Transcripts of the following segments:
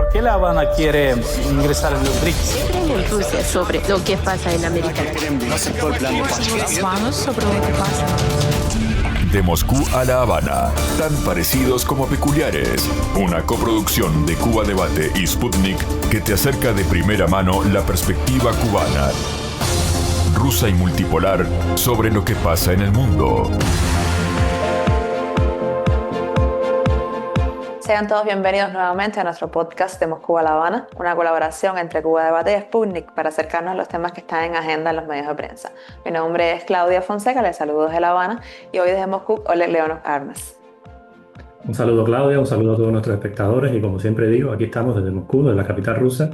¿Por qué La Habana quiere ingresar en los BRICS? ¿Qué creen en Rusia sobre lo que pasa en América Latina? No aceptó el plan de paz. Vamos sobre lo que pasa. De Moscú a La Habana, tan parecidos como peculiares. Una coproducción de Cuba Debate y Sputnik que te acerca de primera mano la perspectiva cubana, rusa y multipolar sobre lo que pasa en el mundo. Sean todos bienvenidos nuevamente a nuestro podcast de Moscú a La Habana, una colaboración entre Cuba Debate y Sputnik para acercarnos a los temas que están en agenda en los medios de prensa. Mi nombre es Claudia Fonseca, les saludo desde La Habana y hoy desde Moscú, Oleg Leonov Armas. Un saludo, Claudia, un saludo a todos nuestros espectadores y como siempre digo, aquí estamos desde Moscú, desde la capital rusa,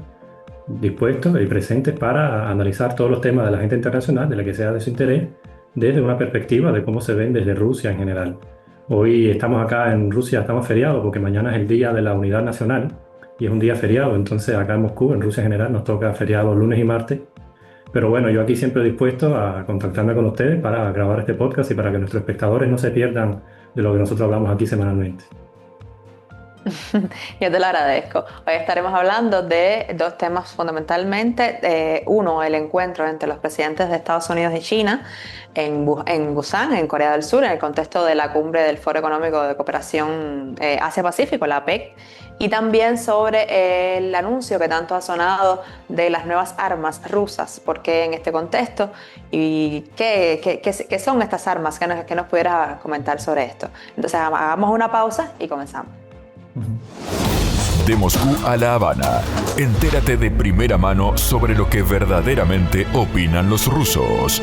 dispuestos y presentes para analizar todos los temas de la agenda internacional, de la que sea de su interés, desde una perspectiva de cómo se ven desde Rusia en general. Hoy estamos acá en Rusia, estamos feriados porque mañana es el Día de la Unidad Nacional y es un día feriado, entonces acá en Moscú, en Rusia en general, nos toca feriado lunes y martes. Pero bueno, yo aquí siempre dispuesto a contactarme con ustedes para grabar este podcast y para que nuestros espectadores no se pierdan de lo que nosotros hablamos aquí semanalmente. Yo te lo agradezco. Hoy estaremos hablando de dos temas fundamentalmente. Uno, el encuentro entre los presidentes de Estados Unidos y China en Busan, en Corea del Sur, en el contexto de la cumbre del Foro Económico de Cooperación Asia-Pacífico, la APEC, y también sobre el anuncio que tanto ha sonado de las nuevas armas rusas. ¿Por qué en este contexto? ¿Y qué son estas armas? ¿Qué nos pudiera comentar sobre esto? Entonces hagamos una pausa y comenzamos. De Moscú a La Habana, entérate de primera mano sobre lo que verdaderamente opinan los rusos.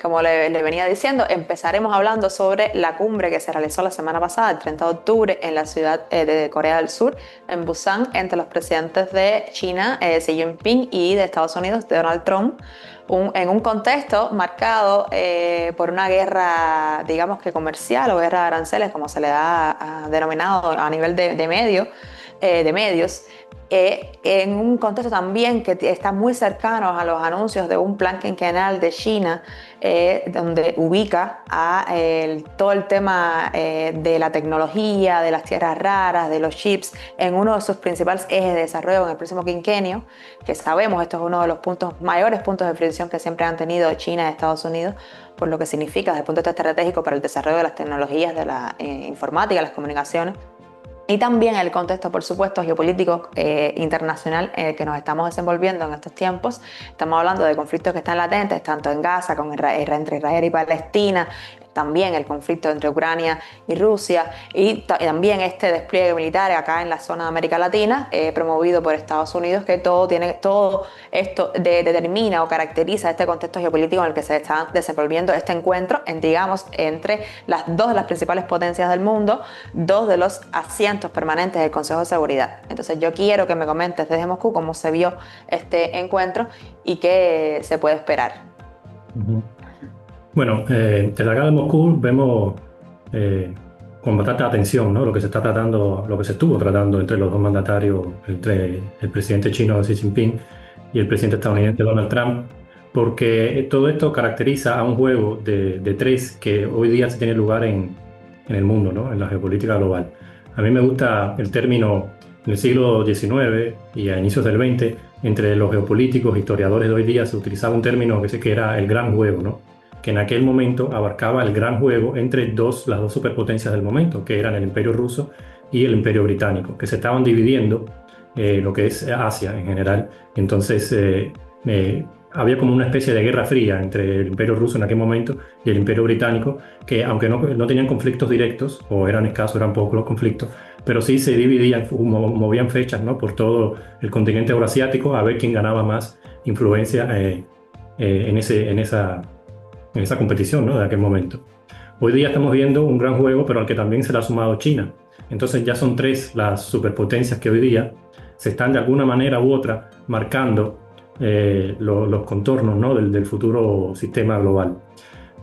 Como le venía diciendo, empezaremos hablando sobre la cumbre que se realizó la semana pasada, el 30 de octubre, en la ciudad de Corea del Sur, en Busan, entre los presidentes de China, Xi Jinping, y de Estados Unidos, Donald Trump, en un contexto marcado por una guerra, digamos que comercial o guerra de aranceles, como se le ha denominado a nivel de medios, en un contexto también que está muy cercano a los anuncios de un plan quinquenal de China, donde ubica todo el tema de la tecnología, de las tierras raras, de los chips, en uno de sus principales ejes de desarrollo en el próximo quinquenio, que sabemos esto es uno de los mayores puntos de fricción que siempre han tenido China y Estados Unidos, por lo que significa desde el punto de vista estratégico para el desarrollo de las tecnologías de la informática, las comunicaciones. Y también el contexto, por supuesto, geopolítico internacional que nos estamos desenvolviendo en estos tiempos. Estamos hablando de conflictos que están latentes, tanto en Gaza, entre Israel y Palestina, también el conflicto entre Ucrania y Rusia, y también este despliegue militar acá en la zona de América Latina, promovido por Estados Unidos, que todo esto determina o caracteriza este contexto geopolítico en el que se está desenvolviendo este encuentro, entre dos de las principales potencias del mundo, dos de los asientos permanentes del Consejo de Seguridad. Entonces yo quiero que me comentes desde Moscú cómo se vio este encuentro y qué se puede esperar. Uh-huh. Bueno, desde acá de Moscú vemos con bastante atención, ¿no?, lo que se estuvo tratando entre los dos mandatarios, entre el presidente chino Xi Jinping y el presidente estadounidense Donald Trump, porque todo esto caracteriza a un juego de tres que hoy día se tiene lugar en el mundo, ¿no?, en la geopolítica global. A mí me gusta el término en el siglo XIX y a inicios del XX, entre los geopolíticos, historiadores de hoy día, se utilizaba un término que era el gran juego, ¿no?, que en aquel momento abarcaba el gran juego entre las dos superpotencias del momento, que eran el Imperio Ruso y el Imperio Británico, que se estaban dividiendo lo que es Asia en general. Entonces había como una especie de guerra fría entre el Imperio Ruso en aquel momento y el Imperio Británico, que aunque no tenían conflictos directos, o eran escasos, eran pocos los conflictos, pero sí se dividían, movían fechas, ¿no?, por todo el continente euroasiático a ver quién ganaba más influencia en esa competición, ¿no?, de aquel momento. Hoy día estamos viendo un gran juego, pero al que también se le ha sumado China. Entonces ya son tres las superpotencias que hoy día se están de alguna manera u otra marcando los contornos, ¿no?, del futuro sistema global.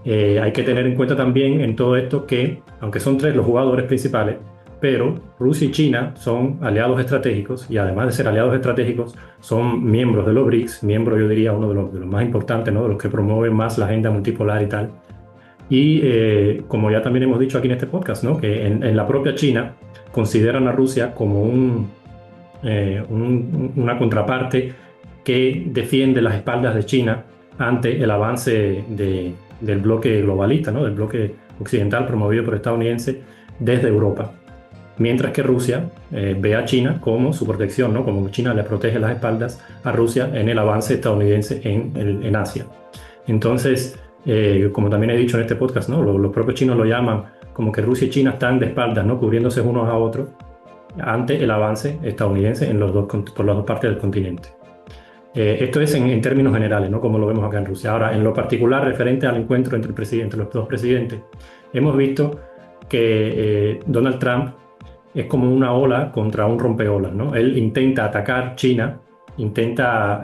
Hay que tener en cuenta también en todo esto que, aunque son tres los jugadores principales, pero Rusia y China son aliados estratégicos y además de ser aliados estratégicos son miembros de los BRICS, miembros, yo diría, uno de los más importantes, ¿no?, de los que promueven más la agenda multipolar y tal. Como ya también hemos dicho aquí en este podcast, ¿no? Que en la propia China consideran a Rusia como una contraparte que defiende las espaldas de China ante el avance del bloque globalista, ¿no? Del bloque occidental promovido por estadounidenses desde Europa. Mientras que Rusia ve a China como su protección, ¿no? Como China le protege las espaldas a Rusia en el avance estadounidense en Asia. Entonces, como también he dicho en este podcast, ¿no? Los propios chinos lo llaman como que Rusia y China están de espaldas, ¿no? Cubriéndose unos a otros ante el avance estadounidense por las dos partes del continente. Esto es en términos generales, ¿no? Como lo vemos acá en Rusia. Ahora, en lo particular, referente al encuentro entre los dos presidentes, hemos visto que Donald Trump es como una ola contra un rompeolas, ¿no? Él intenta atacar China, intenta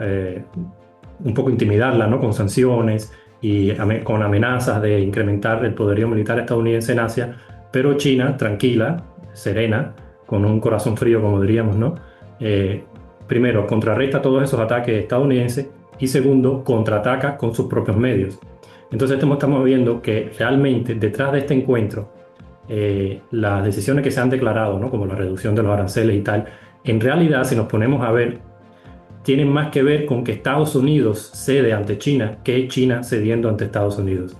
un poco intimidarla, ¿no? Con sanciones y con amenazas de incrementar el poderío militar estadounidense en Asia, pero China, tranquila, serena, con un corazón frío, como diríamos, ¿no? Primero, contrarresta todos esos ataques estadounidenses y segundo, contraataca con sus propios medios. Entonces estamos viendo que realmente detrás de este encuentro, las decisiones que se han declarado, ¿no? Como la reducción de los aranceles y tal, en realidad, si nos ponemos a ver, tienen más que ver con que Estados Unidos cede ante China que China cediendo ante Estados Unidos.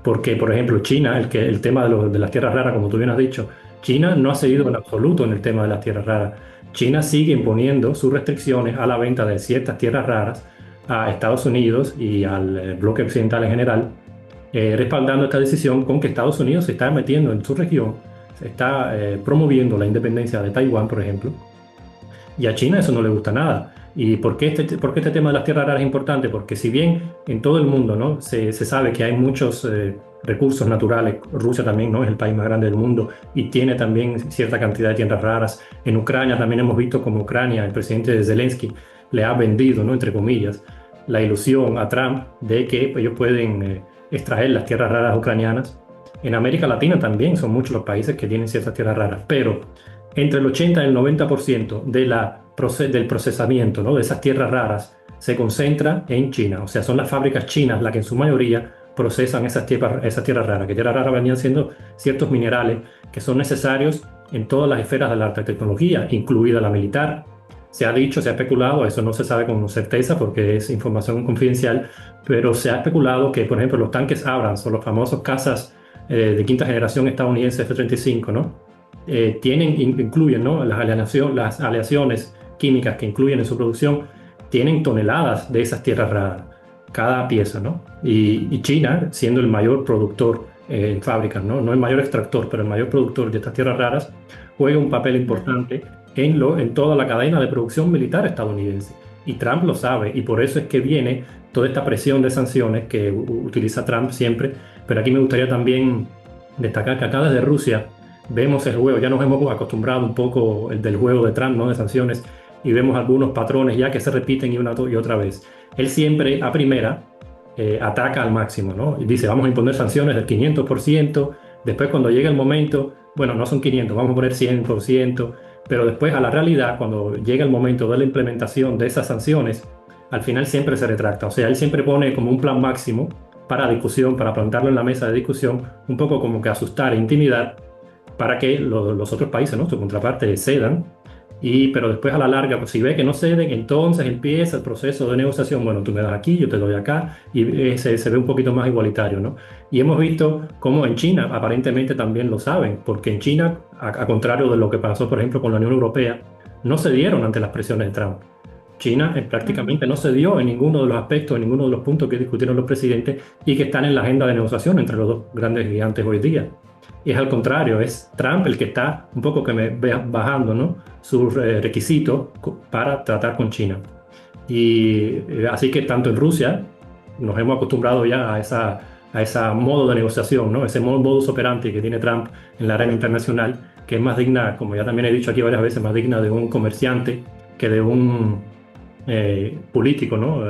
Porque, por ejemplo, China, el tema de las tierras raras, como tú bien has dicho, China no ha cedido en absoluto en el tema de las tierras raras. China sigue imponiendo sus restricciones a la venta de ciertas tierras raras a Estados Unidos y al bloque occidental en general, respaldando esta decisión con que Estados Unidos se está metiendo en su región, se está promoviendo la independencia de Taiwán, por ejemplo, y a China eso no le gusta nada. ¿Y por qué este tema de las tierras raras es importante? Porque si bien en todo el mundo, ¿no? se sabe que hay muchos recursos naturales, Rusia también, ¿no? Es el país más grande del mundo y tiene también cierta cantidad de tierras raras. En Ucrania también hemos visto como Ucrania, el presidente Zelensky, le ha vendido, ¿no? Entre comillas, la ilusión a Trump de que ellos pueden extraer las tierras raras ucranianas. En América Latina también son muchos los países que tienen ciertas tierras raras, pero entre el 80 y el 90% del procesamiento, ¿no? De esas tierras raras se concentra en China. O sea, son las fábricas chinas las que en su mayoría procesan esas tierras raras, que tierras raras venían siendo ciertos minerales que son necesarios en todas las esferas de la alta tecnología, incluida la militar. Se ha dicho, se ha especulado, eso no se sabe con certeza porque es información confidencial, pero se ha especulado que, por ejemplo, los tanques Abrams o los famosos cazas de quinta generación estadounidense F-35, ¿no? Incluyen, ¿no? Las aleaciones químicas que incluyen en su producción, tienen toneladas de esas tierras raras, cada pieza, ¿no? Y China, siendo el mayor productor en fábricas, ¿no? No el mayor extractor, pero el mayor productor de estas tierras raras, juega un papel importante en toda la cadena de producción militar estadounidense. Y Trump lo sabe, y por eso es que viene toda esta presión de sanciones que utiliza Trump siempre. Pero aquí me gustaría también destacar que acá desde Rusia vemos el juego, ya nos hemos acostumbrado un poco del juego de Trump, ¿no? De sanciones, y vemos algunos patrones ya que se repiten una y otra vez. Él siempre a primera ataca al máximo, ¿no? Y dice, vamos a imponer sanciones del 500%, después cuando llega el momento, bueno, no son 500, vamos a poner 100%, pero después a la realidad, cuando llega el momento de la implementación de esas sanciones, al final siempre se retracta. O sea, él siempre pone como un plan máximo para discusión, para plantarlo en la mesa de discusión, un poco como que asustar e intimidar para que los otros países, ¿no? Su contraparte, cedan. Pero después a la larga, pues, si ve que no ceden, entonces empieza el proceso de negociación. Bueno, tú me das aquí, yo te doy acá, y se ve un poquito más igualitario, ¿no? Y hemos visto cómo en China aparentemente también lo saben, porque en China, a contrario de lo que pasó, por ejemplo, con la Unión Europea, no cedieron ante las presiones de Trump. China prácticamente no cedió en ninguno de los aspectos, en ninguno de los puntos que discutieron los presidentes y que están en la agenda de negociación entre los dos grandes gigantes hoy día. Y es al contrario, es Trump el que está un poco bajando, ¿no? Sus requisitos para tratar con China. Y así que tanto en Rusia nos hemos acostumbrado ya a ese modo de negociación, ¿no? Ese modus operandi que tiene Trump en la arena internacional, que es más digna, como ya también he dicho aquí varias veces, más digna de un comerciante que de un político, ¿no?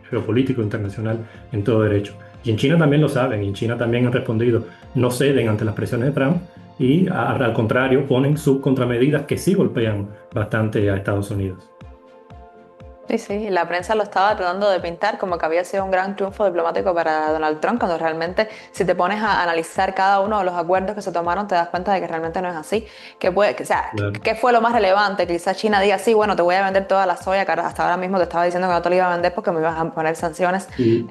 Geopolítico internacional en todo derecho. Y en China también lo saben, y en China también han respondido, no ceden ante las presiones de Trump y al contrario ponen sus contramedidas que sí golpean bastante a Estados Unidos. Sí, sí, la prensa lo estaba tratando de pintar como que había sido un gran triunfo diplomático para Donald Trump, cuando realmente si te pones a analizar cada uno de los acuerdos que se tomaron, te das cuenta de que realmente no es así. O sea, Claro. ¿qué fue lo más relevante? Que quizás China diga, sí, bueno, te voy a vender toda la soya, que hasta ahora mismo te estaba diciendo que no te la iba a vender porque me ibas a poner sanciones.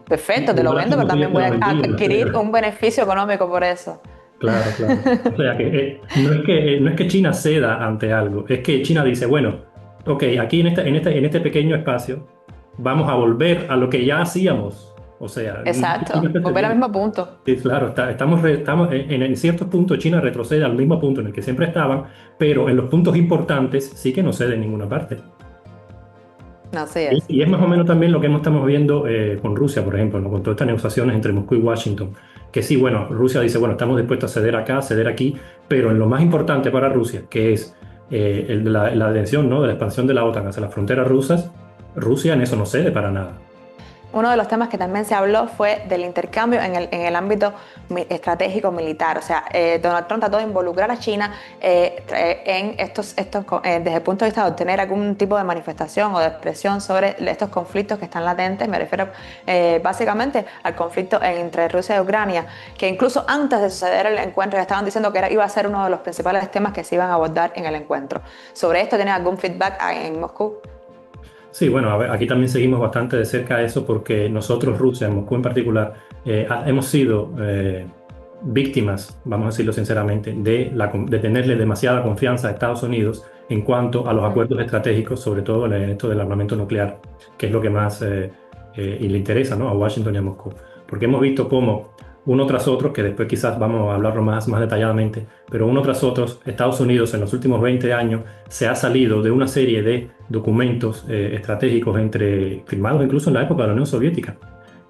Perfecto, te Y lo ahora vendo, pero como que ya también te voy la a vendí, o adquirir sea, un beneficio económico por eso. claro, claro. O sea, no es que China ceda ante algo, es que China dice, bueno, ok, aquí en este pequeño espacio vamos a volver a lo que ya hacíamos. O sea, no es que China Exacto, esté volver al cediendo. mismo punto. Sí, claro, estamos en ciertos puntos China retrocede al mismo punto en el que siempre estaban, pero en los puntos importantes sí que no cede en ninguna parte. Así Y, es. y es más o menos también lo que estamos viendo con Rusia, por ejemplo, ¿no? Con todas estas negociaciones entre Moscú y Washington. Que sí, bueno, Rusia dice, bueno, estamos dispuestos a ceder acá, ceder aquí, pero en lo más importante para Rusia, que es el de la atención, ¿no? De la expansión de la OTAN hacia las fronteras rusas, Rusia en eso no cede para nada. Uno de los temas que también se habló fue del intercambio en el ámbito estratégico militar. O sea, Donald Trump trató de involucrar a China en desde el punto de vista de obtener algún tipo de manifestación o de expresión sobre estos conflictos que están latentes. Me refiero básicamente al conflicto entre Rusia y Ucrania, que incluso antes de suceder el encuentro ya estaban diciendo que iba a ser uno de los principales temas que se iban a abordar en el encuentro. ¿Sobre esto tienen algún feedback en Moscú? Sí, bueno, a ver, aquí también seguimos bastante de cerca eso porque nosotros, Rusia, en Moscú en particular, hemos sido víctimas, vamos a decirlo sinceramente, de tenerle demasiada confianza a Estados Unidos en cuanto a los acuerdos estratégicos, sobre todo en esto del armamento nuclear, que es lo que más y le interesa, ¿no? A Washington y a Moscú. Porque hemos visto cómo uno tras otro, que después quizás vamos a hablarlo más detalladamente, pero uno tras otro, Estados Unidos en los últimos 20 años se ha salido de una serie de documentos estratégicos firmados incluso en la época de la Unión Soviética,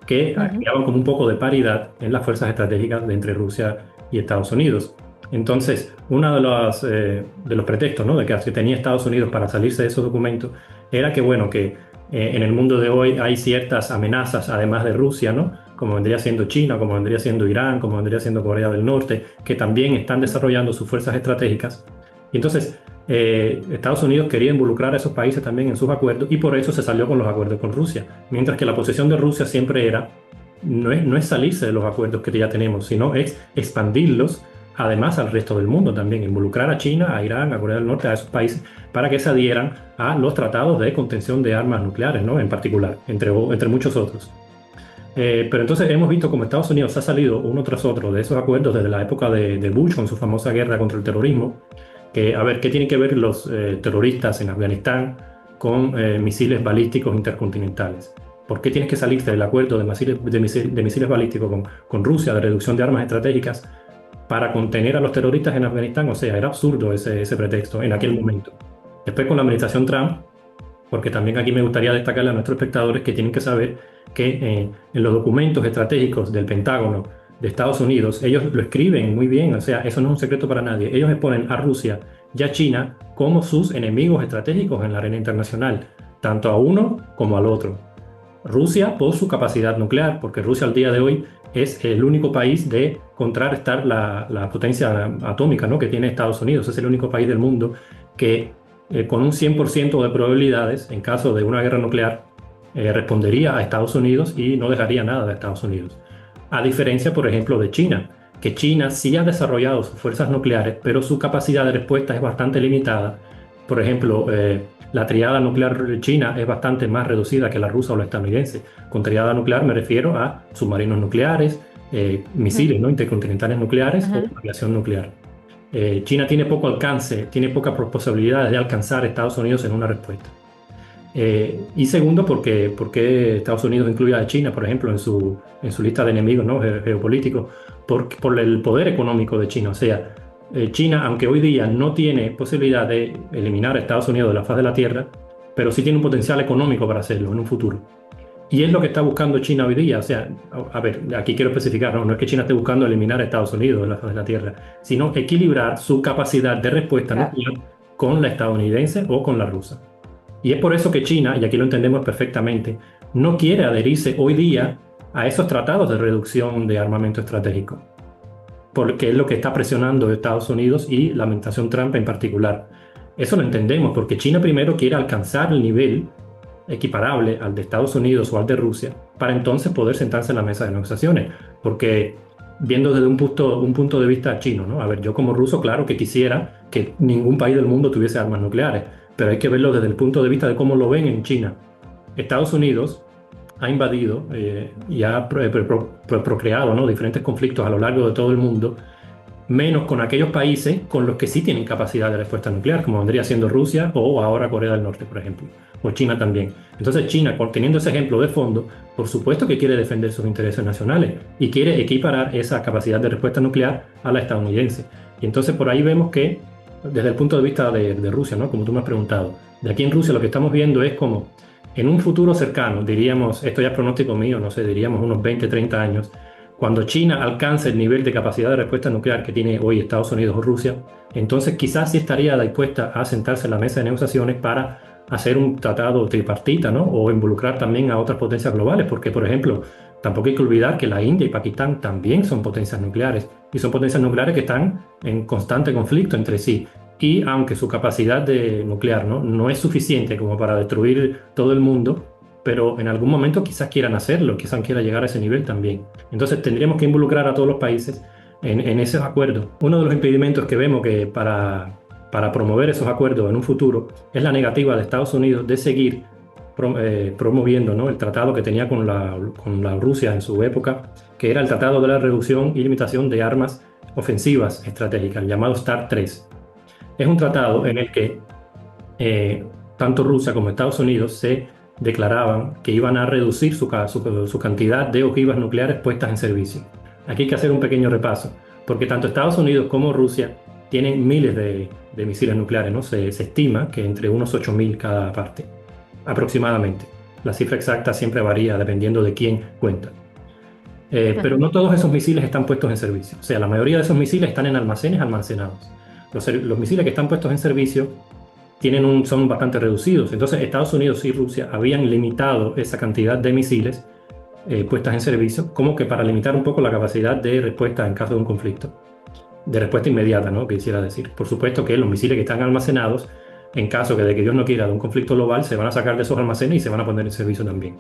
que creaban como un poco de paridad en las fuerzas estratégicas entre Rusia y Estados Unidos. Entonces, uno de los pretextos, ¿no? de que tenía Estados Unidos para salirse de esos documentos era que, bueno, que en el mundo de hoy hay ciertas amenazas, además de Rusia, ¿no? Como vendría siendo China, como vendría siendo Irán, como vendría siendo Corea del Norte, que también están desarrollando sus fuerzas estratégicas. Y entonces, Estados Unidos quería involucrar a esos países también en sus acuerdos y por eso se salió con los acuerdos con Rusia. Mientras que la posición de Rusia siempre no es salirse de los acuerdos que ya tenemos, sino es expandirlos además al resto del mundo también, involucrar a China, a Irán, a Corea del Norte, a esos países para que se adhieran a los tratados de contención de armas nucleares, ¿no? En particular, entre muchos otros. Pero entonces hemos visto cómo Estados Unidos ha salido uno tras otro de esos acuerdos desde la época de Bush con su famosa guerra contra el terrorismo. Que, a ver, ¿qué tienen que ver los terroristas en Afganistán con misiles balísticos intercontinentales? ¿Por qué tienes que salirte del acuerdo de misiles balísticos con Rusia, de reducción de armas estratégicas, para contener a los terroristas en Afganistán? O sea, era absurdo ese pretexto en aquel momento. Después con la administración Trump, porque también aquí me gustaría destacarle a nuestros espectadores que tienen que saber que en los documentos estratégicos del Pentágono de Estados Unidos, ellos lo escriben muy bien, o sea, eso no es un secreto para nadie. Ellos exponen a Rusia y a China como sus enemigos estratégicos en la arena internacional, tanto a uno como al otro. Rusia por su capacidad nuclear, porque Rusia al día de hoy es el único país de contrarrestar la potencia atómica, ¿no? que tiene Estados Unidos. Es el único país del mundo que con un 100% de probabilidades, en caso de una guerra nuclear, respondería a Estados Unidos y no dejaría nada de Estados Unidos. A diferencia, por ejemplo, de China, que China sí ha desarrollado sus fuerzas nucleares, pero su capacidad de respuesta es bastante limitada. Por ejemplo, la triada nuclear china es bastante más reducida que la rusa o la estadounidense. Con triada nuclear me refiero a submarinos nucleares, misiles, ¿no? intercontinentales nucleares o aviación nuclear. China tiene poco alcance, tiene pocas posibilidades de alcanzar a Estados Unidos en una respuesta. Y segundo, porque Estados Unidos incluye a China, por ejemplo, en su lista de enemigos, ¿no? geopolíticos, por el poder económico de China. O sea, China, aunque hoy día no tiene posibilidad de eliminar a Estados Unidos de la faz de la Tierra, pero sí tiene un potencial económico para hacerlo en un futuro. Y es lo que está buscando China hoy día. O sea, a ver, aquí quiero especificar, no es que China esté buscando eliminar a Estados Unidos de la faz de la Tierra, sino equilibrar su capacidad de respuesta nuclear con la estadounidense o con la rusa. Y es por eso que China, y aquí lo entendemos perfectamente, no quiere adherirse hoy día a esos tratados de reducción de armamento estratégico, porque es lo que está presionando Estados Unidos y la administración Trump en particular. Eso lo entendemos, porque China primero quiere alcanzar el nivel equiparable al de Estados Unidos o al de Rusia, para entonces poder sentarse en la mesa de negociaciones. Porque viendo desde un punto de vista chino, ¿no? A ver, yo como ruso, claro que quisiera que ningún país del mundo tuviese armas nucleares, pero hay que verlo desde el punto de vista de cómo lo ven en China. Estados Unidos ha invadido y ha procreado, ¿no?, diferentes conflictos a lo largo de todo el mundo, menos con aquellos países con los que sí tienen capacidad de respuesta nuclear, como vendría siendo Rusia o ahora Corea del Norte, por ejemplo, o China también. Entonces China, teniendo ese ejemplo de fondo, por supuesto que quiere defender sus intereses nacionales y quiere equiparar esa capacidad de respuesta nuclear a la estadounidense. Y entonces por ahí vemos que, desde el punto de vista de Rusia, ¿no?, como tú me has preguntado, de aquí en Rusia lo que estamos viendo es como en un futuro cercano, diríamos, esto ya es pronóstico mío, no sé, diríamos unos 20, 30 años, cuando China alcance el nivel de capacidad de respuesta nuclear que tiene hoy Estados Unidos o Rusia, entonces quizás sí estaría dispuesta a sentarse en la mesa de negociaciones para hacer un tratado tripartita, ¿no?, o involucrar también a otras potencias globales, porque, por ejemplo, tampoco hay que olvidar que la India y Pakistán también son potencias nucleares, y son potencias nucleares que están en constante conflicto entre sí. Y aunque su capacidad nuclear, ¿no?, no es suficiente como para destruir todo el mundo, pero en algún momento quizás quieran hacerlo, quizás quieran llegar a ese nivel también. Entonces tendríamos que involucrar a todos los países en esos acuerdos. Uno de los impedimentos que vemos que para promover esos acuerdos en un futuro es la negativa de Estados Unidos de seguir promoviendo, ¿no?, el tratado que tenía con la Rusia en su época, que era el Tratado de la Reducción y Limitación de Armas Ofensivas Estratégicas, llamado START 3. Es un tratado en el que tanto Rusia como Estados Unidos se declaraban que iban a reducir su cantidad de ojivas nucleares puestas en servicio. Aquí hay que hacer un pequeño repaso, porque tanto Estados Unidos como Rusia tienen miles de misiles nucleares, ¿no? Se estima que entre unos 8.000 cada parte, aproximadamente. La cifra exacta siempre varía dependiendo de quién cuenta. Pero no todos esos misiles están puestos en servicio. O sea, la mayoría de esos misiles están en almacenes almacenados. Los misiles que están puestos en servicio son bastante reducidos. Entonces Estados Unidos y Rusia habían limitado esa cantidad de misiles puestas en servicio, como que para limitar un poco la capacidad de respuesta en caso de un conflicto, de respuesta inmediata, ¿no?, quisiera decir. Por supuesto que los misiles que están almacenados, en caso de que Dios no quiera de un conflicto global, se van a sacar de esos almacenes y se van a poner en servicio también.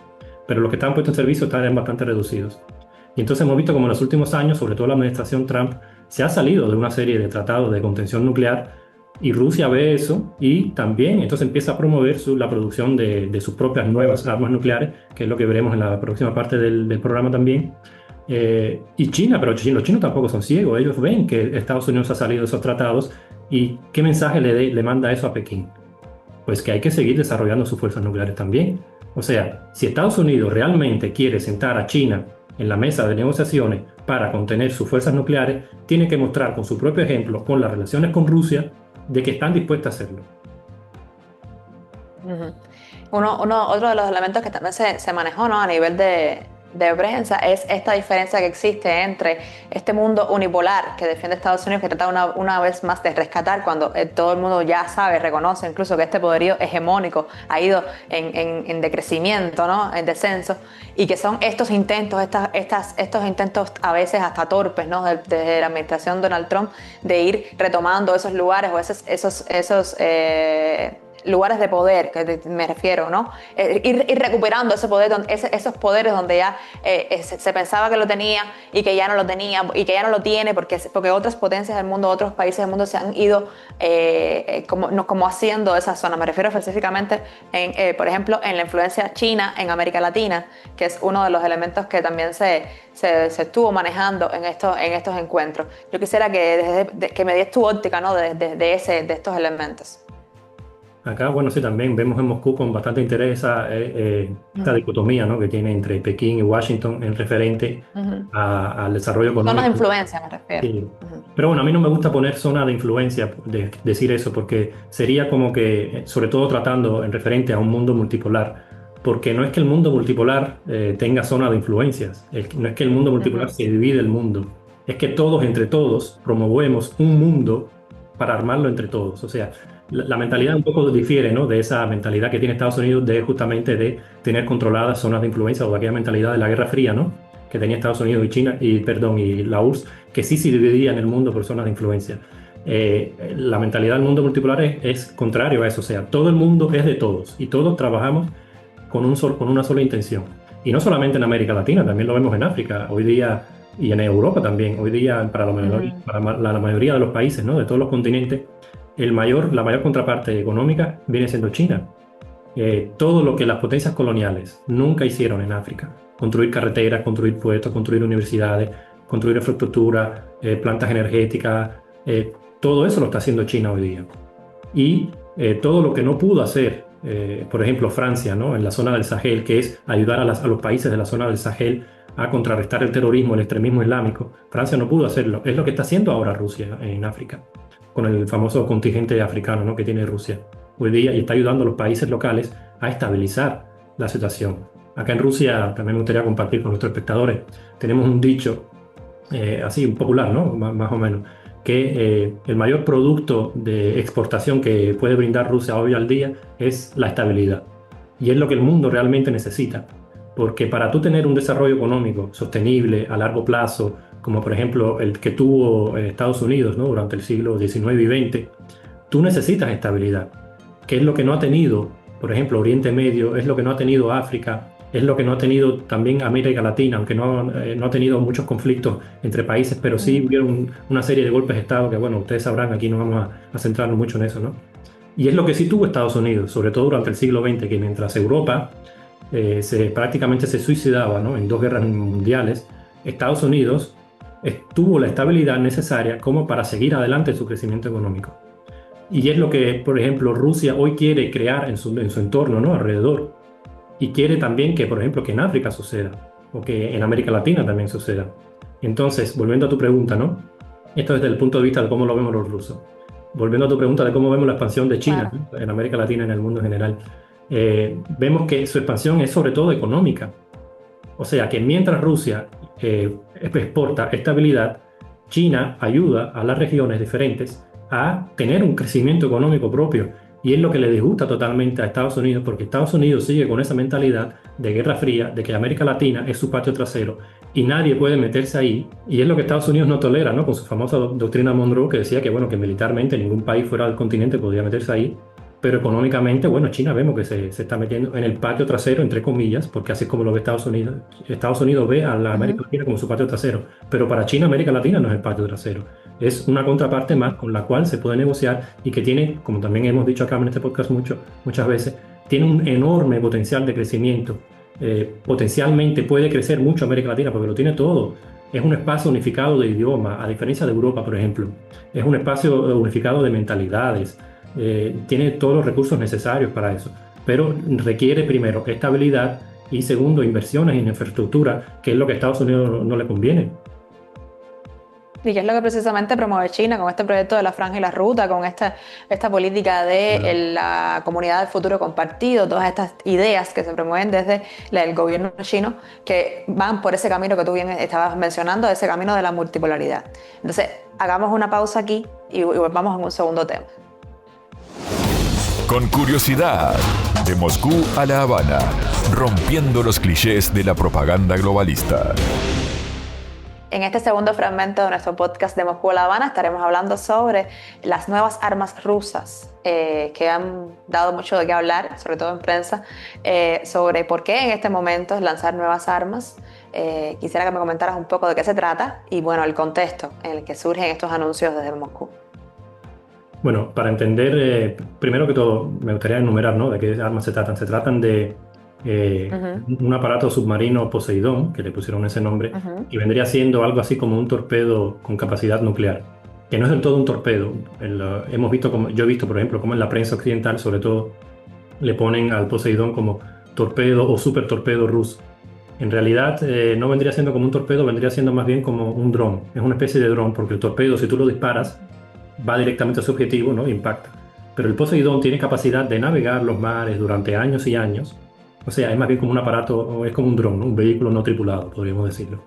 Pero los que están puestos en servicio están bastante reducidos. Y entonces hemos visto como en los últimos años, sobre todo la administración Trump, se ha salido de una serie de tratados de contención nuclear. Y Rusia ve eso y también entonces empieza a promover la producción de sus propias nuevas armas nucleares, que es lo que veremos en la próxima parte del programa también. Y China, pero los chinos tampoco son ciegos, ellos ven que Estados Unidos ha salido de esos tratados. ¿Y qué mensaje le manda eso a Pekín? Pues que hay que seguir desarrollando sus fuerzas nucleares también. O sea, si Estados Unidos realmente quiere sentar a China en la mesa de negociaciones para contener sus fuerzas nucleares, tiene que mostrar con su propio ejemplo, con las relaciones con Rusia, de que están dispuestos a hacerlo. Otro de los elementos que también se manejó, ¿no?, a nivel de prensa es esta diferencia que existe entre este mundo unipolar que defiende Estados Unidos, que trata una vez más de rescatar cuando todo el mundo ya sabe, reconoce incluso que este poderío hegemónico ha ido en decrecimiento, ¿no?, en descenso, y que son estos intentos, estos intentos a veces hasta torpes, ¿no?, desde la administración Donald Trump, de ir retomando esos lugares o esos lugares de poder, que me refiero, ¿no? Ir recuperando ese poder, esos poderes donde ya se pensaba que lo tenía y que ya no lo tenía y que ya no lo tiene porque otras potencias del mundo, otros países del mundo se han ido como haciendo esa zona. Me refiero específicamente, por ejemplo, en la influencia china en América Latina, que es uno de los elementos que también se estuvo manejando en estos encuentros. Yo quisiera que me des tu óptica, ¿no?, de estos elementos. Acá, bueno, sí, también vemos en Moscú con bastante interés esta dicotomía, ¿no?, que tiene entre Pekín y Washington en referente al desarrollo económico. Zonas de influencia, me refiero. Sí. Pero bueno, a mí no me gusta poner zona de influencia, decir eso, porque sería como que, sobre todo tratando en referente a un mundo multipolar, porque no es que el mundo multipolar tenga zona de influencias, no es que el mundo multipolar se divide el mundo, es que todos, entre todos, promovemos un mundo para armarlo entre todos. O sea, la mentalidad un poco difiere, ¿no?, de esa mentalidad que tiene Estados Unidos justamente de tener controladas zonas de influencia, o de aquella mentalidad de la Guerra Fría, ¿no?, que tenía Estados Unidos y la URSS, que sí se dividía en el mundo por zonas de influencia. La mentalidad del mundo multipolar es contrario a eso. O sea, todo el mundo es de todos y todos trabajamos con una sola intención. Y no solamente en América Latina, también lo vemos en África hoy día y en Europa también. Hoy día, para la mayoría de los países, ¿no? De todos los continentes, la mayor contraparte económica viene siendo China. Todo lo que las potencias coloniales nunca hicieron en África, construir carreteras, construir puertos, construir universidades, construir infraestructura, plantas energéticas, todo eso lo está haciendo China hoy día. Y todo lo que no pudo hacer, por ejemplo, Francia, ¿no? En la zona del Sahel, que es ayudar a los países de la zona del Sahel a contrarrestar el terrorismo, el extremismo islámico, Francia no pudo hacerlo. Es lo que está haciendo ahora Rusia en África, con el famoso contingente africano, ¿no? Que tiene Rusia hoy día, y está ayudando a los países locales a estabilizar la situación. Acá en Rusia, también me gustaría compartir con nuestros espectadores, tenemos un dicho así popular, ¿no? Más o menos, que el mayor producto de exportación que puede brindar Rusia hoy al día es la estabilidad. Y es lo que el mundo realmente necesita. Porque para tú tener un desarrollo económico sostenible a largo plazo, como por ejemplo el que tuvo Estados Unidos, ¿no? Durante el siglo XIX y XX, tú necesitas estabilidad, que es lo que no ha tenido, por ejemplo, Oriente Medio, es lo que no ha tenido África, es lo que no ha tenido también América Latina, aunque no ha tenido muchos conflictos entre países, pero sí hubieron una serie de golpes de Estado que, bueno, ustedes sabrán, aquí no vamos a centrarnos mucho en eso, ¿no? Y es lo que sí tuvo Estados Unidos, sobre todo durante el siglo XX, que mientras Europa prácticamente se suicidaba, ¿no? En 2 guerras mundiales, Estados Unidos tuvo la estabilidad necesaria como para seguir adelante en su crecimiento económico. Y es lo que, por ejemplo, Rusia hoy quiere crear en su entorno, ¿no? Alrededor. Y quiere también que, por ejemplo, que en África suceda, o que en América Latina también suceda. Entonces, volviendo a tu pregunta, ¿no? Esto desde el punto de vista de cómo lo vemos los rusos. Volviendo a tu pregunta de cómo vemos la expansión de China, ¿no? En América Latina y en el mundo en general. Vemos que su expansión es sobre todo económica. O sea, que mientras Rusia exporta estabilidad, China ayuda a las regiones diferentes a tener un crecimiento económico propio. Y es lo que le disgusta totalmente a Estados Unidos, porque Estados Unidos sigue con esa mentalidad de Guerra Fría, de que América Latina es su patio trasero y nadie puede meterse ahí. Y es lo que Estados Unidos no tolera, ¿no? Con su famosa doctrina Monroe, que decía que, bueno, que militarmente ningún país fuera del continente podía meterse ahí. Pero económicamente, bueno, China vemos que se está metiendo en el patio trasero, entre comillas, porque así es como lo ve Estados Unidos. Estados Unidos ve a la América Latina como su patio trasero, pero para China, América Latina no es el patio trasero. Es una contraparte más con la cual se puede negociar y que tiene, como también hemos dicho acá en este podcast muchas veces, tiene un enorme potencial de crecimiento. Potencialmente puede crecer mucho América Latina porque lo tiene todo. Es un espacio unificado de idioma, a diferencia de Europa, por ejemplo. Es un espacio unificado de mentalidades. Tiene todos los recursos necesarios para eso, pero requiere primero estabilidad y segundo inversiones en infraestructura, que es lo que a Estados Unidos no le conviene. Y que es lo que precisamente promueve China con este proyecto de la Franja y la Ruta, con esta política de la comunidad del futuro compartido, todas estas ideas que se promueven desde el gobierno chino, que van por ese camino que tú bien estabas mencionando, ese camino de la multipolaridad. Entonces, hagamos una pausa aquí y volvamos en un segundo tema. Con curiosidad, de Moscú a La Habana, rompiendo los clichés de la propaganda globalista. En este segundo fragmento de nuestro podcast de Moscú a La Habana estaremos hablando sobre las nuevas armas rusas que han dado mucho de qué hablar, sobre todo en prensa, sobre por qué en este momento lanzar nuevas armas. Quisiera que me comentaras un poco de qué se trata y, bueno, el contexto en el que surgen estos anuncios desde Moscú. Bueno, para entender, primero que todo, me gustaría enumerar, ¿no?, de qué armas se tratan. Se tratan de un aparato submarino Poseidón, que le pusieron ese nombre, y vendría siendo algo así como un torpedo con capacidad nuclear, que no es del todo un torpedo. Yo he visto, por ejemplo, como en la prensa occidental, sobre todo, le ponen al Poseidón como torpedo o super torpedo ruso. En realidad, no vendría siendo como un torpedo, vendría siendo más bien como un dron. Es una especie de dron, porque el torpedo, si tú lo disparas, va directamente a su objetivo, ¿no? Impacta. Pero el Poseidón tiene capacidad de navegar los mares durante años y años. O sea, es más bien como un aparato, es como un dron, ¿no? Un vehículo no tripulado, podríamos decirlo.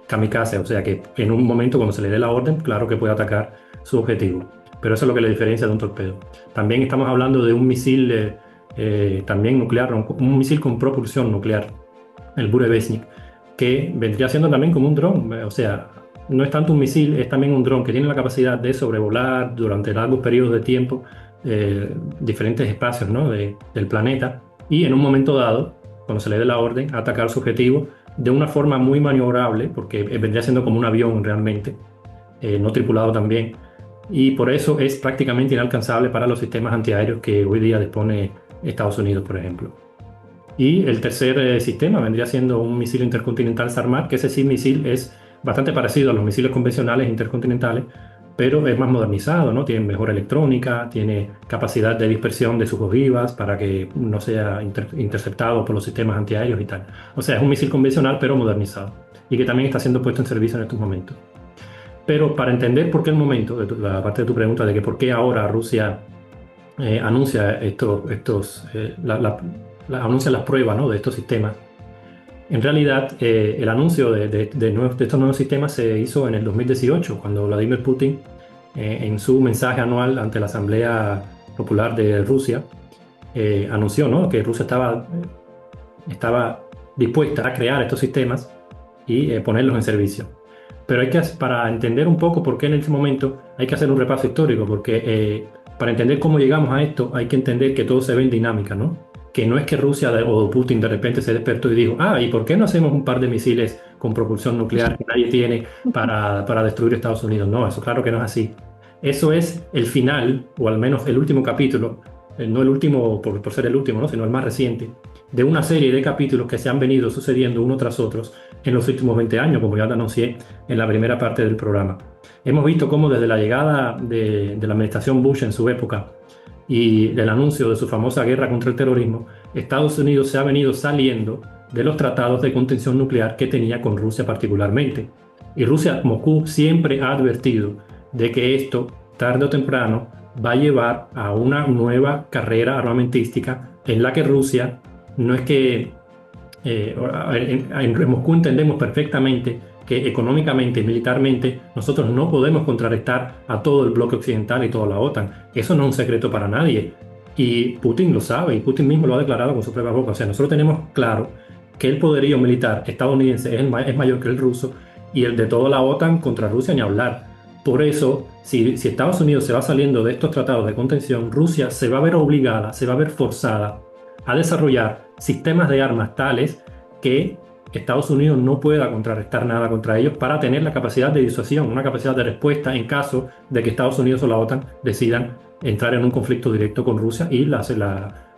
Kamikaze, o sea que en un momento cuando se le dé la orden, claro que puede atacar su objetivo. Pero eso es lo que le diferencia de un torpedo. También estamos hablando de un misil también nuclear, un misil con propulsión nuclear, el Burevestnik, que vendría siendo también como un dron. O sea, no es tanto un misil, es también un dron que tiene la capacidad de sobrevolar durante largos periodos de tiempo diferentes espacios, ¿no?, del planeta, y en un momento dado cuando se le dé la orden, a atacar su objetivo de una forma muy maniobrable, porque vendría siendo como un avión realmente, no tripulado también, y por eso es prácticamente inalcanzable para los sistemas antiaéreos que hoy día dispone Estados Unidos, por ejemplo. Y el tercer sistema vendría siendo un misil intercontinental SARMAT, que ese sí misil es bastante parecido a los misiles convencionales intercontinentales, pero es más modernizado, ¿no? Tiene mejor electrónica, tiene capacidad de dispersión de sus ojivas para que no sea interceptado por los sistemas antiaéreos y tal. O sea, es un misil convencional pero modernizado y que también está siendo puesto en servicio en estos momentos. Pero para entender por qué el momento, la parte de tu pregunta de que por qué ahora Rusia anuncia anuncia las pruebas, ¿no?, de estos sistemas. En realidad, el anuncio de estos nuevos sistemas se hizo en el 2018, cuando Vladimir Putin, en su mensaje anual ante la Asamblea Popular de Rusia, anunció, ¿no?, que Rusia estaba dispuesta a crear estos sistemas y ponerlos en servicio. Pero para entender un poco por qué en este momento, hay que hacer un repaso histórico, porque para entender cómo llegamos a esto, hay que entender que todo se ve en dinámica, ¿no? Que no es que Rusia o Putin de repente se despertó y dijo, ¿y por qué no hacemos un par de misiles con propulsión nuclear que nadie tiene para destruir Estados Unidos? No, eso claro que no es así. Eso es el final, o al menos el último capítulo, no el último por ser el último, ¿no?, sino el más reciente, de una serie de capítulos que se han venido sucediendo uno tras otros en los últimos 20 años, como ya te anuncié en la primera parte del programa. Hemos visto cómo desde la llegada de la administración Bush en su época y del anuncio de su famosa guerra contra el terrorismo, Estados Unidos se ha venido saliendo de los tratados de contención nuclear que tenía con Rusia particularmente. Y Moscú siempre ha advertido de que esto, tarde o temprano, va a llevar a una nueva carrera armamentística en la que Rusia, no es que en Moscú entendemos perfectamente que económicamente y militarmente nosotros no podemos contrarrestar a todo el bloque occidental y toda la OTAN. Eso no es un secreto para nadie. Y Putin lo sabe, y Putin mismo lo ha declarado con su propia boca. O sea, nosotros tenemos claro que el poderío militar estadounidense es mayor que el ruso, y el de toda la OTAN contra Rusia ni hablar. Por eso, si Estados Unidos se va saliendo de estos tratados de contención, Rusia se va a ver obligada, se va a ver forzada a desarrollar sistemas de armas tales que Estados Unidos no pueda contrarrestar nada contra ellos, para tener la capacidad de disuasión, una capacidad de respuesta en caso de que Estados Unidos o la OTAN decidan entrar en un conflicto directo con Rusia y la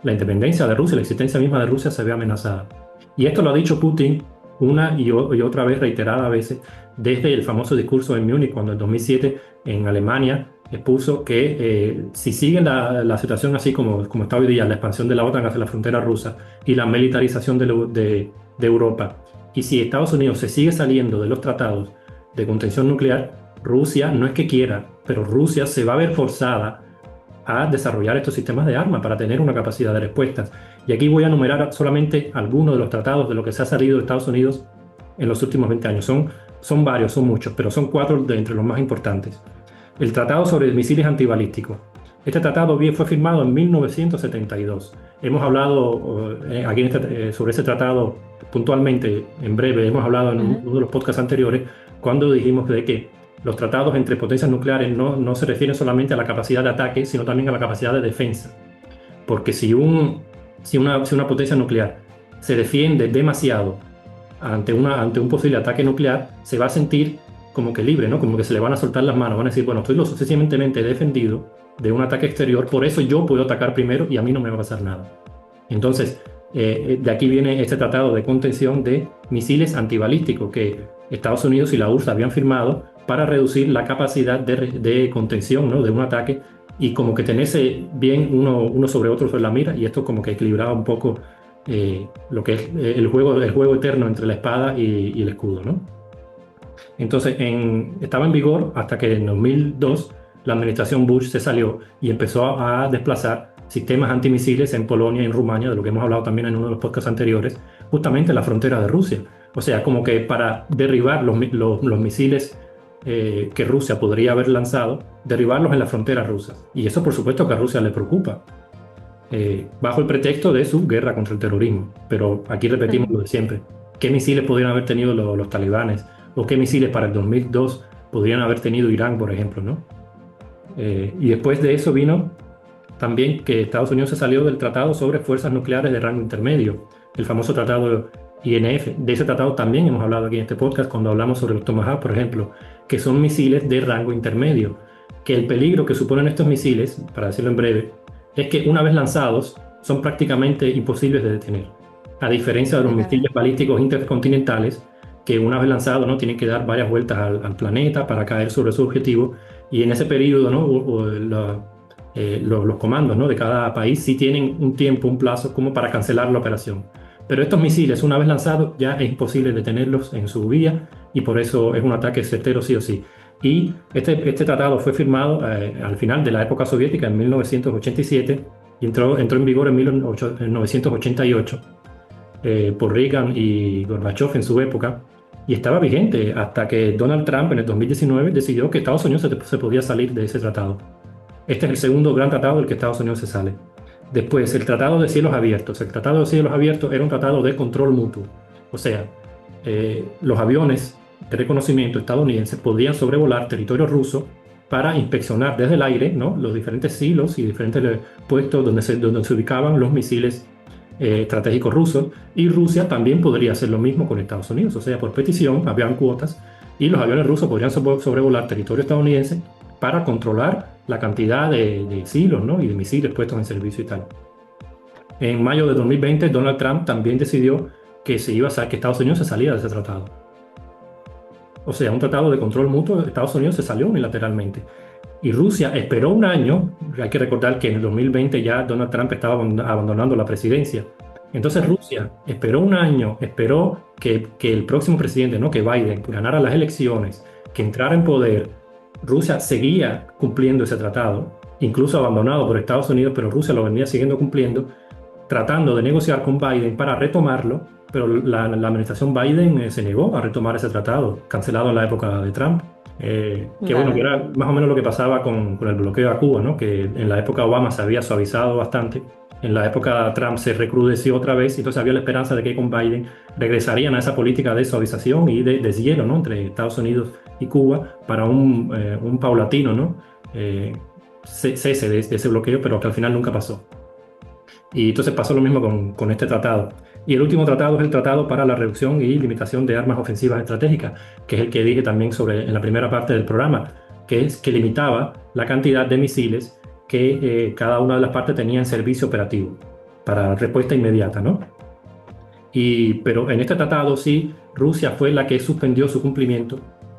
independencia de Rusia, la existencia misma de Rusia se ve amenazada. Y esto lo ha dicho Putin una y otra vez, reiterada veces, desde el famoso discurso en Múnich, cuando en 2007 en Alemania expuso que si sigue la situación así como está hoy día, la expansión de la OTAN hacia la frontera rusa y la militarización de Europa, y si Estados Unidos se sigue saliendo de los tratados de contención nuclear, Rusia no es que quiera, pero Rusia se va a ver forzada a desarrollar estos sistemas de armas para tener una capacidad de respuesta. Y aquí voy a enumerar solamente algunos de los tratados de lo que se ha salido de Estados Unidos en los últimos 20 años. Son varios, son muchos, pero son 4 de entre los más importantes. El Tratado sobre Misiles Antibalísticos. Este tratado fue firmado en 1972. Hemos hablado aquí sobre ese tratado puntualmente, en breve, hemos hablado en uno de los podcasts anteriores, cuando dijimos de que los tratados entre potencias nucleares no se refieren solamente a la capacidad de ataque, sino también a la capacidad de defensa. Porque si una potencia nuclear se defiende demasiado ante un posible ataque nuclear, se va a sentir como que libre, ¿no? Como que se le van a soltar las manos, van a decir, bueno, estoy lo suficientemente defendido de un ataque exterior, por eso yo puedo atacar primero y a mí no me va a pasar nada. Entonces, de aquí viene este tratado de contención de misiles antibalísticos que Estados Unidos y la URSS habían firmado para reducir la capacidad de contención, ¿no?, de un ataque, y como que tenerse bien uno sobre otro sobre la mira, y esto como que equilibraba un poco lo que es el juego eterno entre la espada y el escudo, ¿no? Entonces estaba en vigor hasta que en 2002 la administración Bush se salió y empezó a desplazar sistemas antimisiles en Polonia y en Rumania, de lo que hemos hablado también en uno de los podcasts anteriores, justamente en la frontera de Rusia. O sea, como que para derribar los misiles que Rusia podría haber lanzado, derribarlos en la frontera rusa. Y eso, por supuesto, que a Rusia le preocupa, bajo el pretexto de su guerra contra el terrorismo. Pero aquí repetimos lo de siempre. ¿Qué misiles podrían haber tenido los talibanes? ¿O qué misiles para el 2002 podrían haber tenido Irán, por ejemplo, ¿no? Y después de eso vino también que Estados Unidos se salió del Tratado sobre Fuerzas Nucleares de Rango Intermedio, el famoso tratado INF. De ese tratado también hemos hablado aquí en este podcast cuando hablamos sobre los Tomahawk, por ejemplo, que son misiles de rango intermedio, que el peligro que suponen estos misiles, para decirlo en breve, es que una vez lanzados son prácticamente imposibles de detener, a diferencia de los misiles balísticos intercontinentales, que una vez lanzados, ¿no?, tienen que dar varias vueltas al planeta para caer sobre su objetivo, y en ese periodo, ¿no?, los comandos, ¿no?, de cada país sí tienen un tiempo, un plazo como para cancelar la operación. Pero estos misiles, una vez lanzados, ya es imposible detenerlos en su vía, y por eso es un ataque certero sí o sí. Y este tratado fue firmado al final de la época soviética, en 1987, y entró en vigor en 1988 por Reagan y Gorbachev en su época, y estaba vigente hasta que Donald Trump en el 2019 decidió que Estados Unidos se podía salir de ese tratado. Este es el segundo gran tratado del que Estados Unidos se sale. Después, el Tratado de Cielos Abiertos. El Tratado de Cielos Abiertos era un tratado de control mutuo. O sea, los aviones de reconocimiento estadounidenses podían sobrevolar territorio ruso para inspeccionar desde el aire, ¿no?, los diferentes silos y diferentes puestos donde se ubicaban los misiles estratégicos rusos, y Rusia también podría hacer lo mismo con Estados Unidos. O sea, por petición habían cuotas y los aviones rusos podrían sobrevolar territorio estadounidense para controlar la cantidad de silos, ¿no?, y de misiles puestos en servicio y tal. En mayo de 2020, Donald Trump también decidió que Estados Unidos se salía de ese tratado. O sea, un tratado de control mutuo, Estados Unidos se salió unilateralmente. Y Rusia esperó un año. Hay que recordar que en el 2020 ya Donald Trump estaba abandonando la presidencia. Entonces Rusia esperó un año, esperó que el próximo presidente, ¿no?, que Biden, ganara las elecciones, que entrara en poder. Rusia seguía cumpliendo ese tratado, incluso abandonado por Estados Unidos, pero Rusia lo venía siguiendo cumpliendo, tratando de negociar con Biden para retomarlo, pero la administración Biden se negó a retomar ese tratado, cancelado en la época de Trump. Bueno, que era más o menos lo que pasaba con el bloqueo a Cuba, ¿no?, que en la época Obama se había suavizado bastante, en la época Trump se recrudeció otra vez, y entonces había la esperanza de que con Biden regresarían a esa política de suavización y de deshielo, ¿no?, entre Estados Unidos y Cuba para un paulatino, ¿no?, cese de ese bloqueo, pero que al final nunca pasó. Y entonces pasó lo mismo con este tratado. Y el último tratado es el Tratado para la Reducción y Limitación de Armas Ofensivas Estratégicas, que es el que dije también en la primera parte del programa, que es que limitaba la cantidad de misiles que cada una de las partes tenía en servicio operativo para respuesta inmediata, ¿no? Pero en este tratado sí, Rusia fue la que suspendió su cumplimiento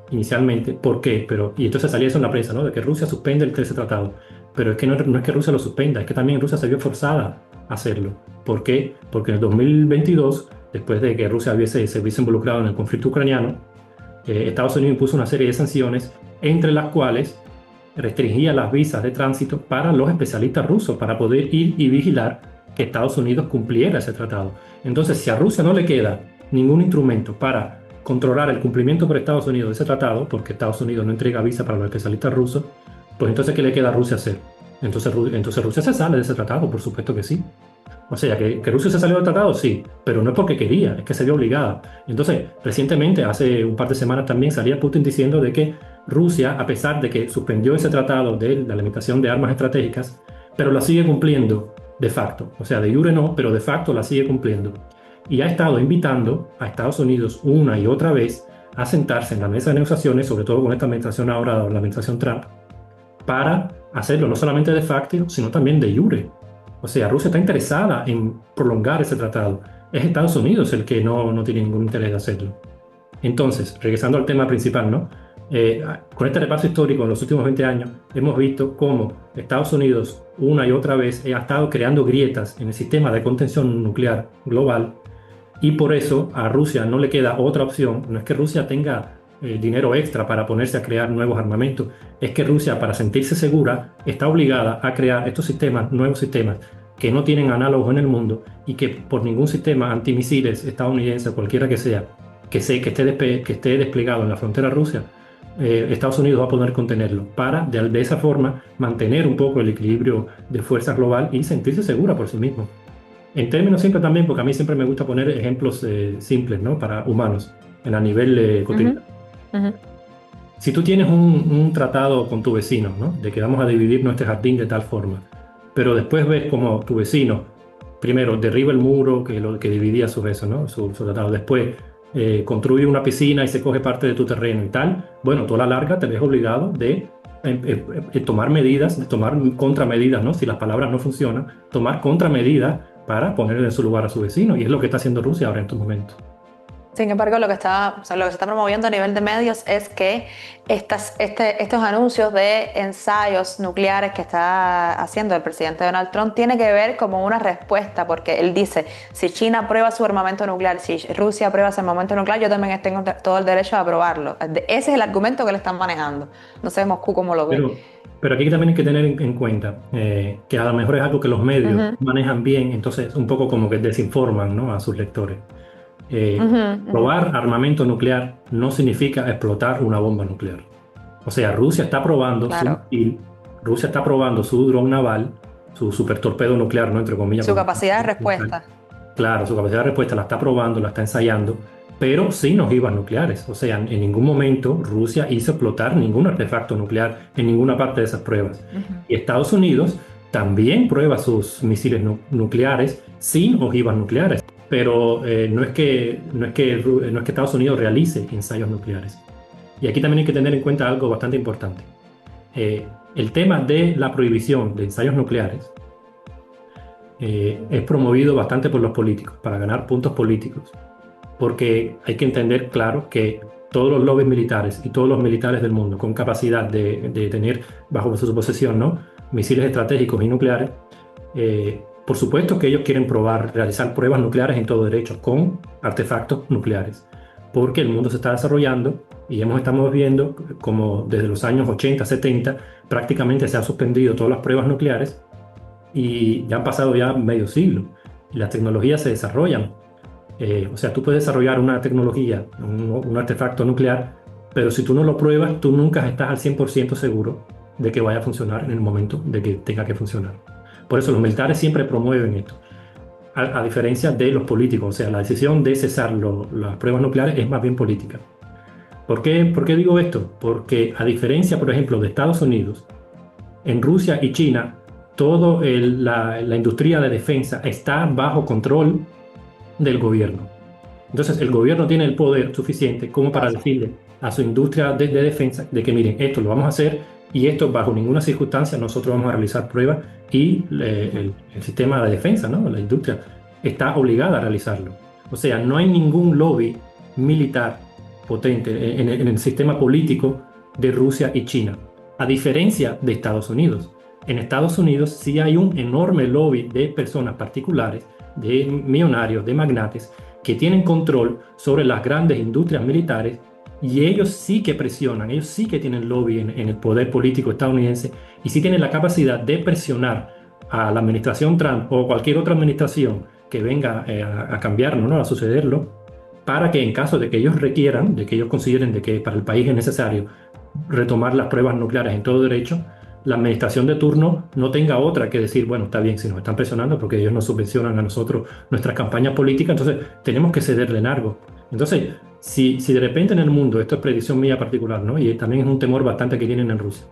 inicialmente. ¿Por qué? Y entonces salía eso en la prensa, ¿no?, de que Rusia suspende ese tratado. Pero es que no es que Rusia lo suspenda, es que también Rusia se vio forzada a hacerlo. ¿Por qué? Porque en el 2022, después de que Rusia se hubiese involucrado en el conflicto ucraniano, Estados Unidos impuso una serie de sanciones, entre las cuales restringía las visas de tránsito para los especialistas rusos, para poder ir y vigilar que Estados Unidos cumpliera ese tratado. Entonces, si a Rusia no le queda ningún instrumento para controlar el cumplimiento por Estados Unidos de ese tratado, porque Estados Unidos no entrega visa para los especialistas rusos, pues entonces, ¿qué le queda a Rusia hacer? Entonces Rusia se sale de ese tratado, por supuesto que sí. O sea, que Rusia se salió del tratado, sí, pero no es porque quería, es que se vio obligada. Entonces, recientemente, hace un par de semanas también, salía Putin diciendo de que Rusia, a pesar de que suspendió ese tratado de la limitación de armas estratégicas, pero la sigue cumpliendo de facto. O sea, de jure no, pero de facto la sigue cumpliendo. Y ha estado invitando a Estados Unidos una y otra vez a sentarse en la mesa de negociaciones, sobre todo con esta administración ahora, la administración Trump, para hacerlo no solamente de facto, sino también de jure. O sea, Rusia está interesada en prolongar ese tratado. Es Estados Unidos el que no tiene ningún interés de hacerlo. Entonces, regresando al tema principal, ¿no? Con este repaso histórico en los últimos 20 años, hemos visto cómo Estados Unidos una y otra vez ha estado creando grietas en el sistema de contención nuclear global, y por eso a Rusia no le queda otra opción. No es que Rusia tenga dinero extra para ponerse a crear nuevos armamentos, es que Rusia, para sentirse segura, está obligada a crear estos sistemas, nuevos sistemas que no tienen análogos en el mundo, y que por ningún sistema antimisiles estadounidense, cualquiera que sea, que esté desplegado en la frontera rusa, Estados Unidos va a poder contenerlo, para de esa forma mantener un poco el equilibrio de fuerzas global y sentirse segura por sí mismo. En términos simples también, porque a mí siempre me gusta poner ejemplos simples, ¿no?, para humanos, en a nivel cotidiano. Si tú tienes un tratado con tu vecino, ¿no?, de que vamos a dividir nuestro jardín de tal forma, pero después ves como tu vecino primero, derriba el muro que dividía su eso, ¿no? Su tratado. Después, construye una piscina y se coge parte de tu terreno y tal. Bueno, tú a la larga te ves obligado de tomar medidas, de tomar contramedidas, ¿no? Si las palabras no funcionan, tomar contramedidas para poner en su lugar a su vecino. Y es lo que está haciendo Rusia ahora en estos momentos. Sin embargo, lo que se está promoviendo a nivel de medios es que estos anuncios de ensayos nucleares que está haciendo el presidente Donald Trump tiene que ver como una respuesta, porque él dice, si China aprueba su armamento nuclear, si Rusia aprueba su armamento nuclear, yo también tengo todo el derecho de aprobarlo. Ese es el argumento que le están manejando. No sé Moscú cómo lo ve. Pero aquí también hay que tener en cuenta que a lo mejor es algo que los medios manejan bien, entonces un poco como que desinforman, ¿no?, a sus lectores. Probar armamento nuclear no significa explotar una bomba nuclear. O sea, Rusia está probando su dron naval, su supertorpedo nuclear, ¿no?, entre comillas. Su capacidad de respuesta. Claro, su capacidad de respuesta la está probando, la está ensayando, pero sin ojivas nucleares. O sea, en ningún momento Rusia hizo explotar ningún artefacto nuclear en ninguna parte de esas pruebas. Y Estados Unidos también prueba sus misiles nucleares sin ojivas nucleares. Pero no es que Estados Unidos realice ensayos nucleares. Y aquí también hay que tener en cuenta algo bastante importante. El tema de la prohibición de ensayos nucleares es promovido bastante por los políticos, para ganar puntos políticos. Porque hay que entender, claro, que todos los lobbies militares y todos los militares del mundo con capacidad de tener bajo su posesión, ¿no?, misiles estratégicos y nucleares, por supuesto que ellos quieren realizar pruebas nucleares en todo derecho, con artefactos nucleares, porque el mundo se está desarrollando y estamos viendo como desde los años 80, 70, prácticamente se han suspendido todas las pruebas nucleares y ya han pasado ya medio siglo y las tecnologías se desarrollan. O sea, tú puedes desarrollar una tecnología, un artefacto nuclear, pero si tú no lo pruebas, tú nunca estás al 100% seguro de que vaya a funcionar en el momento de que tenga que funcionar. Por eso los militares siempre promueven esto, a diferencia de los políticos. O sea, la decisión de cesar las pruebas nucleares es más bien política. ¿Por qué digo esto? Porque a diferencia, por ejemplo, de Estados Unidos, en Rusia y China, toda la industria de defensa está bajo control del gobierno. Entonces, el gobierno tiene el poder suficiente como para decirle a su industria de defensa de que, miren, esto lo vamos a hacer y esto bajo ninguna circunstancia nosotros vamos a realizar pruebas, y el sistema de defensa, ¿no?, la industria está obligada a realizarlo. O sea, no hay ningún lobby militar potente en el sistema político de Rusia y China, a diferencia de Estados Unidos. En Estados Unidos sí hay un enorme lobby de personas particulares, de millonarios, de magnates, que tienen control sobre las grandes industrias militares, y ellos sí que presionan, ellos sí que tienen lobby en el poder político estadounidense, y sí tienen la capacidad de presionar a la administración Trump o cualquier otra administración que venga a cambiarlo, ¿no?, a sucederlo, para que en caso de que ellos requieran, de que ellos consideren de que para el país es necesario retomar las pruebas nucleares en todo derecho, la administración de turno no tenga otra que decir, bueno, está bien, si nos están presionando porque ellos nos subvencionan a nosotros nuestras campañas políticas, entonces tenemos que cederle en algo. Entonces, si de repente en el mundo, esto es predicción mía particular, ¿no?, y también es un temor bastante que tienen en Rusia,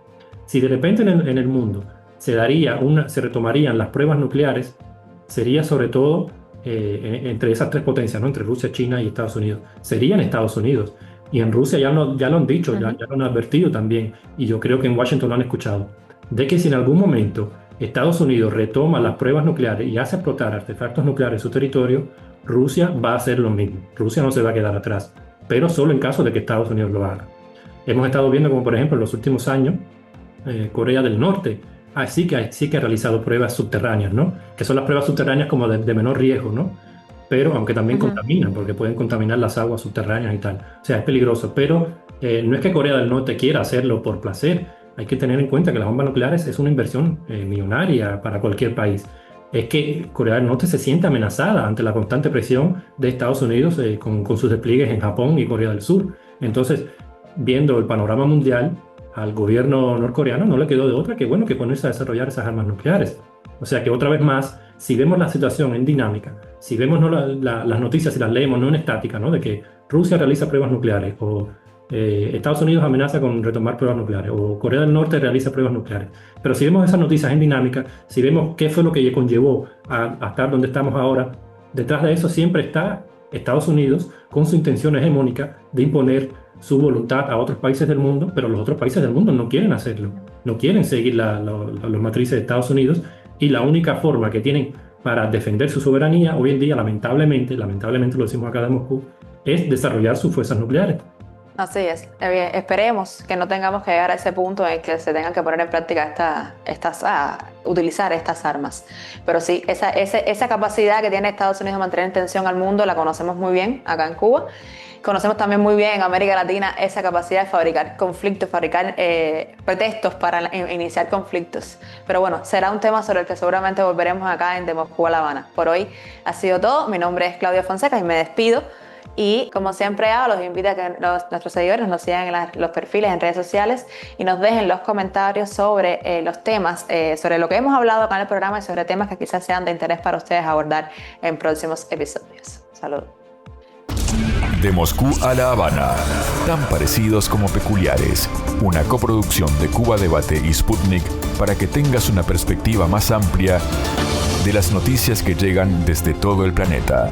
si de repente en el mundo se retomarían las pruebas nucleares, sería sobre todo entre esas tres potencias, ¿no?, entre Rusia, China y Estados Unidos. Sería en Estados Unidos. Y en Rusia ya lo han dicho, ya lo han advertido también, y yo creo que en Washington lo han escuchado, de que si en algún momento Estados Unidos retoma las pruebas nucleares y hace explotar artefactos nucleares en su territorio, Rusia va a hacer lo mismo. Rusia no se va a quedar atrás, pero solo en caso de que Estados Unidos lo haga. Hemos estado viendo como, por ejemplo, en los últimos años, Corea del Norte sí que ha realizado pruebas subterráneas, ¿no?, que son las pruebas subterráneas como de menor riesgo, ¿no?, pero aunque también contaminan, porque pueden contaminar las aguas subterráneas y tal. O sea, es peligroso, pero no es que Corea del Norte quiera hacerlo por placer. Hay que tener en cuenta que las bombas nucleares es una inversión millonaria para cualquier país. Es que Corea del Norte se siente amenazada ante la constante presión de Estados Unidos con sus despliegues en Japón y Corea del Sur. Entonces, viendo el panorama mundial, al gobierno norcoreano no le quedó de otra que, bueno, que ponerse a desarrollar esas armas nucleares. O sea que otra vez más, si vemos la situación en dinámica, si vemos, ¿no?, las noticias y las leemos no en estática, ¿no?, de que Rusia realiza pruebas nucleares o Estados Unidos amenaza con retomar pruebas nucleares o Corea del Norte realiza pruebas nucleares. Pero si vemos esas noticias en dinámica, si vemos qué fue lo que conllevó a estar donde estamos ahora, detrás de eso siempre está Estados Unidos con su intención hegemónica de imponer su voluntad a otros países del mundo, pero los otros países del mundo no quieren hacerlo, no quieren seguir las matrices de Estados Unidos, y la única forma que tienen para defender su soberanía hoy en día, lamentablemente lo decimos acá de Moscú, es desarrollar sus fuerzas nucleares. Así es. Esperemos que no tengamos que llegar a ese punto en que se tengan que poner en práctica utilizar estas armas. Pero sí, esa capacidad que tiene Estados Unidos de mantener en tensión al mundo la conocemos muy bien acá en Cuba. Conocemos también muy bien en América Latina esa capacidad de fabricar conflictos, fabricar pretextos para iniciar conflictos. Pero bueno, será un tema sobre el que seguramente volveremos acá en De Moscú a La Habana. Por hoy ha sido todo. Mi nombre es Claudia Fonseca y me despido. Y como siempre hago, los invito a que nuestros seguidores nos sigan en los perfiles en redes sociales y nos dejen los comentarios sobre los temas, sobre lo que hemos hablado acá en el programa y sobre temas que quizás sean de interés para ustedes abordar en próximos episodios. Saludos. De Moscú a La Habana, tan parecidos como peculiares. Una coproducción de Cuba Debate y Sputnik para que tengas una perspectiva más amplia de las noticias que llegan desde todo el planeta.